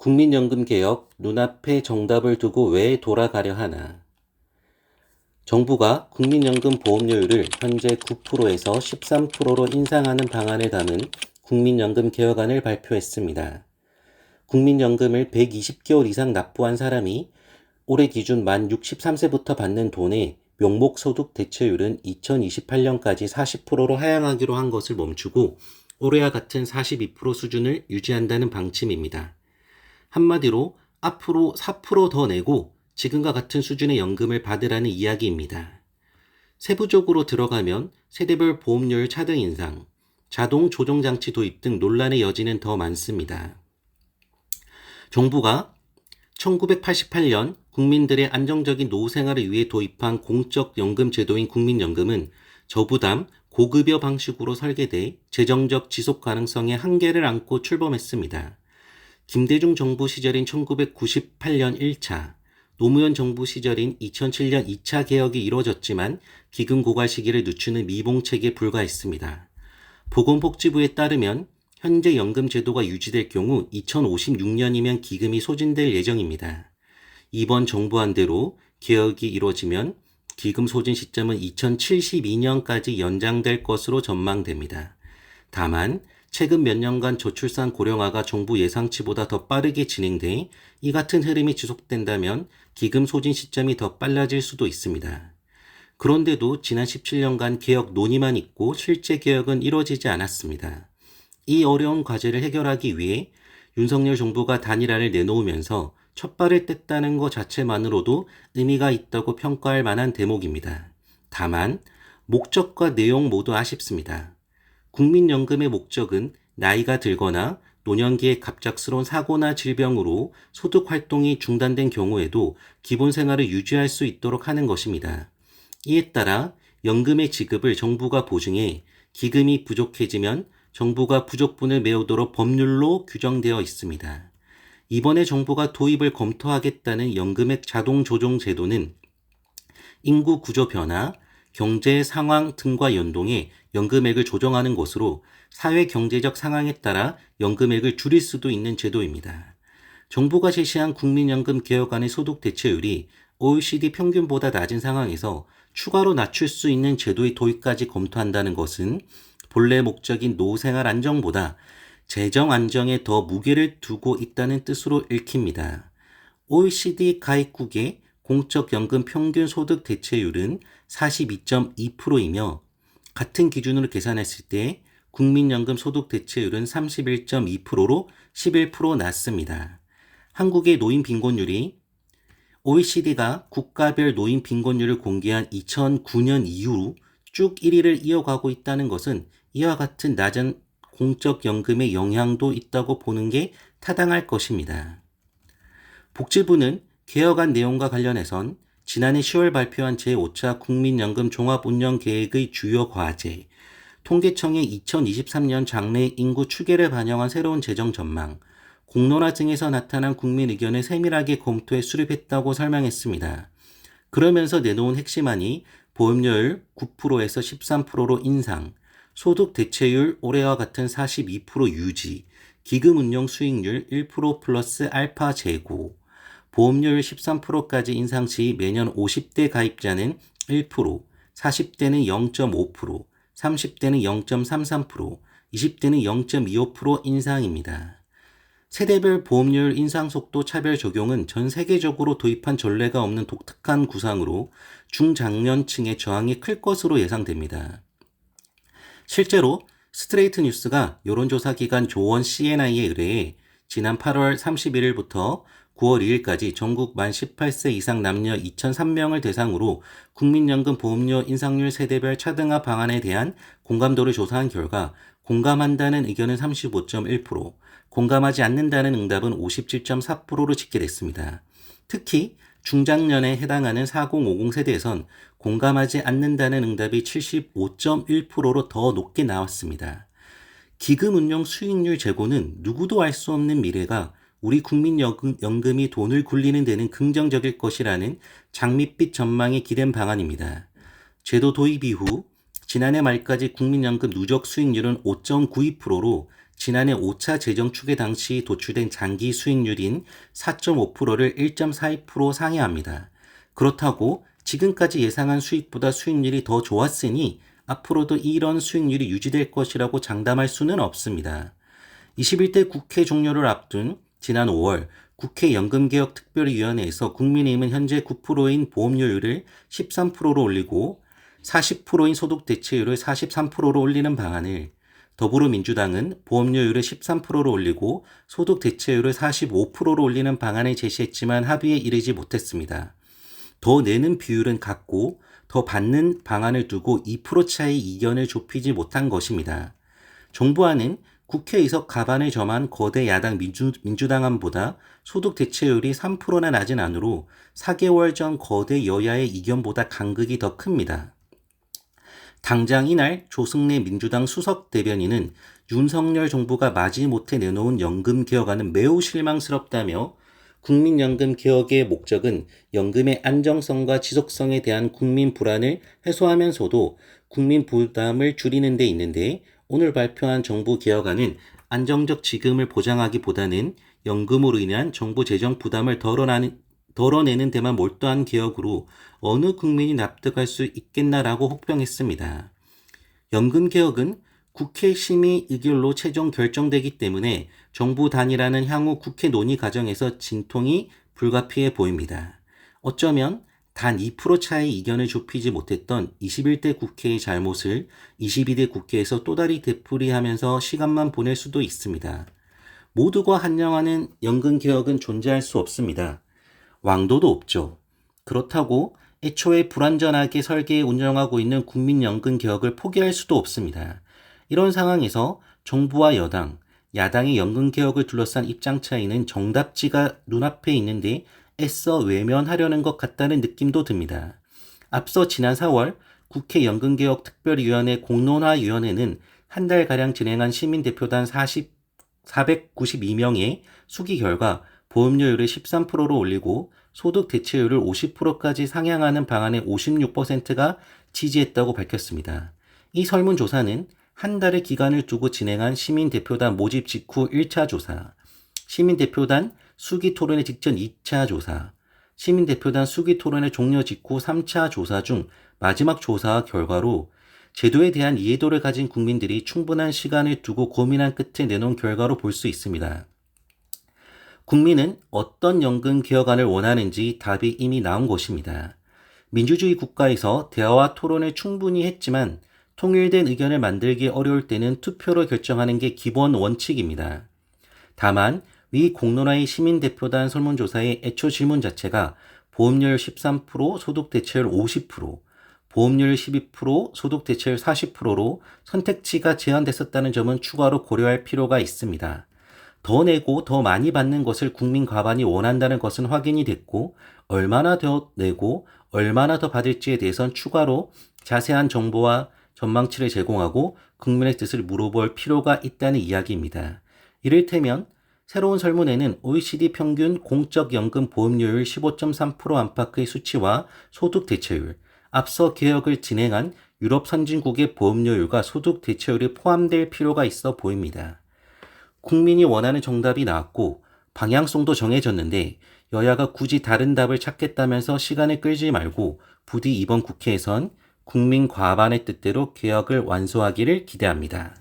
국민연금 개혁, 눈앞에 정답을 두고 왜 돌아가려 하나. 정부가 국민연금 보험료율을 현재 9%에서 13%로 인상하는 방안을 담은 국민연금 개혁안을 발표했습니다. 국민연금을 120개월 이상 납부한 사람이 올해 기준 만 63세부터 받는 돈의 명목소득 대체율은 2028년까지 40%로 하향하기로 한 것을 멈추고 올해와 같은 42% 수준을 유지한다는 방침입니다. 한마디로 앞으로 4% 더 내고 지금과 같은 수준의 연금을 받으라는 이야기입니다. 세부적으로 들어가면 세대별 보험료율 차등 인상, 자동 조정장치 도입 등 논란의 여지는 더 많습니다. 정부가 1988년 국민들의 안정적인 노후 생활을 위해 도입한 공적 연금 제도인 국민연금은 저부담, 고급여 방식으로 설계돼 재정적 지속 가능성의 한계를 안고 출범했습니다. 김대중 정부 시절인 1998년 1차, 노무현 정부 시절인 2007년 2차 개혁이 이루어졌지만 기금 고갈 시기를 늦추는 미봉책에 불과했습니다. 보건복지부에 따르면 현재 연금 제도가 유지될 경우 2056년이면 기금이 소진될 예정입니다. 이번 정부안대로 개혁이 이루어지면 기금 소진 시점은 2072년까지 연장될 것으로 전망됩니다. 다만 최근 몇 년간 저출산 고령화가 정부 예상치보다 더 빠르게 진행돼 이 같은 흐름이 지속된다면 기금 소진 시점이 더 빨라질 수도 있습니다. 그런데도 지난 17년간 개혁 논의만 있고 실제 개혁은 이루어지지 않았습니다. 이 어려운 과제를 해결하기 위해 윤석열 정부가 단일화를 내놓으면서 첫 발을 뗐다는 것 자체만으로도 의미가 있다고 평가할 만한 대목입니다. 다만 목적과 내용 모두 아쉽습니다. 국민연금의 목적은 나이가 들거나 노년기에 갑작스러운 사고나 질병으로 소득 활동이 중단된 경우에도 기본 생활을 유지할 수 있도록 하는 것입니다. 이에 따라 연금의 지급을 정부가 보증해 기금이 부족해지면 정부가 부족분을 메우도록 법률로 규정되어 있습니다. 이번에 정부가 도입을 검토하겠다는 연금액 자동 조정 제도는 인구 구조 변화, 경제 상황 등과 연동해 연금액을 조정하는 것으로 사회 경제적 상황에 따라 연금액을 줄일 수도 있는 제도입니다. 정부가 제시한 국민연금 개혁안의 소득 대체율이 OECD 평균보다 낮은 상황에서 추가로 낮출 수 있는 제도의 도입까지 검토한다는 것은 본래 목적인 노후생활 안정보다 재정 안정에 더 무게를 두고 있다는 뜻으로 읽힙니다. OECD 가입국의 공적연금 평균 소득 대체율은 42.2%이며 같은 기준으로 계산했을 때 국민연금 소득 대체율은 31.2%로 11% 낮습니다. 한국의 노인 빈곤율이 OECD가 국가별 노인 빈곤율을 공개한 2009년 이후 쭉 1위를 이어가고 있다는 것은 이와 같은 낮은 공적연금의 영향도 있다고 보는 게 타당할 것입니다. 복지부는 개혁안 내용과 관련해선 지난해 10월 발표한 제5차 국민연금 종합운영계획의 주요 과제, 통계청의 2023년 장래 인구 추계를 반영한 새로운 재정 전망, 공론화 등에서 나타난 국민 의견을 세밀하게 검토해 수립했다고 설명했습니다. 그러면서 내놓은 핵심안이 보험료율 9%에서 13%로 인상, 소득 대체율 올해와 같은 42% 유지, 기금 운용 수익률 1% 플러스 알파 제고, 보험료율 13%까지 인상 시 매년 50대 가입자는 1%, 40대는 0.5%, 30대는 0.33%, 20대는 0.25% 인상입니다. 세대별 보험료율 인상 속도 차별 적용은 전 세계적으로 도입한 전례가 없는 독특한 구상으로 중장년층의 저항이 클 것으로 예상됩니다. 실제로 스트레이트 뉴스가 여론조사 기관 조원 CNI에 의뢰해 지난 8월 31일부터 9월 2일까지 전국 만 18세 이상 남녀 2,003명을 대상으로 국민연금 보험료 인상률 세대별 차등화 방안에 대한 공감도를 조사한 결과 공감한다는 의견은 35.1%, 공감하지 않는다는 응답은 57.4%로 집계됐습니다. 특히 중장년에 해당하는 4050 세대에선 공감하지 않는다는 응답이 75.1%로 더 높게 나왔습니다. 기금 운용 수익률 제고는 누구도 알 수 없는 미래가 우리 국민연금이 돈을 굴리는 데는 긍정적일 것이라는 장밋빛 전망이 기댄 방안입니다. 제도 도입 이후 지난해 말까지 국민연금 누적 수익률은 5.92%로 지난해 5차 재정 추계 당시 도출된 장기 수익률인 4.5%를 1.42% 상회합니다. 그렇다고 지금까지 예상한 수익보다 수익률이 더 좋았으니 앞으로도 이런 수익률이 유지될 것이라고 장담할 수는 없습니다. 21대 국회 종료를 앞둔 지난 5월 국회 연금개혁특별위원회에서 국민의힘은 현재 9%인 보험료율을 13%로 올리고 40%인 소득대체율을 43%로 올리는 방안을, 더불어민주당은 보험료율을 13%로 올리고 소득대체율을 45%로 올리는 방안을 제시했지만 합의에 이르지 못했습니다. 더 내는 비율은 같고 더 받는 방안을 두고 2% 차이 이견을 좁히지 못한 것입니다. 정부안은 국회의석 과반을 점한 거대 야당 민주당안보다 소득 대체율이 3%나 낮은 안으로 4개월 전 거대 여야의 이견보다 간극이 더 큽니다. 당장 이날 조승래 민주당 수석 대변인은 윤석열 정부가 마지못해 내놓은 연금개혁안은 매우 실망스럽다며 국민연금 개혁의 목적은 연금의 안정성과 지속성에 대한 국민 불안을 해소하면서도 국민 부담을 줄이는 데 있는데, 오늘 발표한 정부 개혁안은 안정적 지급을 보장하기보다는 연금으로 인한 정부 재정 부담을 덜어내는 데만 몰두한 개혁으로 어느 국민이 납득할 수 있겠나라고 혹평했습니다. 연금 개혁은 국회 심의 의결로 최종 결정되기 때문에 정부 단일화는 향후 국회 논의 과정에서 진통이 불가피해 보입니다. 어쩌면 단 2% 차이 이견을 좁히지 못했던 21대 국회의 잘못을 22대 국회에서 또다시 되풀이하면서 시간만 보낼 수도 있습니다. 모두가 환영하는 연금개혁은 존재할 수 없습니다. 왕도도 없죠. 그렇다고 애초에 불완전하게 설계 운영하고 있는 국민연금개혁을 포기할 수도 없습니다. 이런 상황에서 정부와 여당, 야당의 연금개혁을 둘러싼 입장 차이는 정답지가 눈앞에 있는데 애써 외면하려는 것 같다는 느낌도 듭니다. 앞서 지난 4월 국회 연금개혁특별위원회 공론화위원회는 한 달가량 진행한 시민대표단 492명의 수기 결과 보험료율을 13%로 올리고 소득 대체율을 50%까지 상향하는 방안에 56%가 지지했다고 밝혔습니다. 이 설문조사는 한 달의 기간을 두고 진행한 시민대표단 모집 직후 1차 조사, 시민대표단 수기 토론회 직전 2차 조사, 시민대표단 수기 토론회 종료 직후 3차 조사 중 마지막 조사 결과로 제도에 대한 이해도를 가진 국민들이 충분한 시간을 두고 고민한 끝에 내놓은 결과로 볼 수 있습니다. 국민은 어떤 연금 개혁안을 원하는지 답이 이미 나온 것입니다. 민주주의 국가에서 대화와 토론을 충분히 했지만 통일된 의견을 만들기 어려울 때는 투표로 결정하는 게 기본 원칙입니다. 다만 위 공론화의 시민대표단 설문조사의 애초 질문 자체가 보험료율 13%, 소득대체율 50%, 보험료율 12%, 소득대체율 40%로 선택지가 제한됐었다는 점은 추가로 고려할 필요가 있습니다. 더 내고 더 많이 받는 것을 국민 과반이 원한다는 것은 확인이 됐고, 얼마나 더 내고 얼마나 더 받을지에 대해선 추가로 자세한 정보와 전망치를 제공하고 국민의 뜻을 물어볼 필요가 있다는 이야기입니다. 이를테면 새로운 설문에는 OECD 평균 공적연금 보험료율 15.3% 안팎의 수치와 소득 대체율, 앞서 개혁을 진행한 유럽 선진국의 보험료율과 소득 대체율이 포함될 필요가 있어 보입니다. 국민이 원하는 정답이 나왔고 방향성도 정해졌는데 여야가 굳이 다른 답을 찾겠다면서 시간을 끌지 말고 부디 이번 국회에선 국민 과반의 뜻대로 개혁을 완수하기를 기대합니다.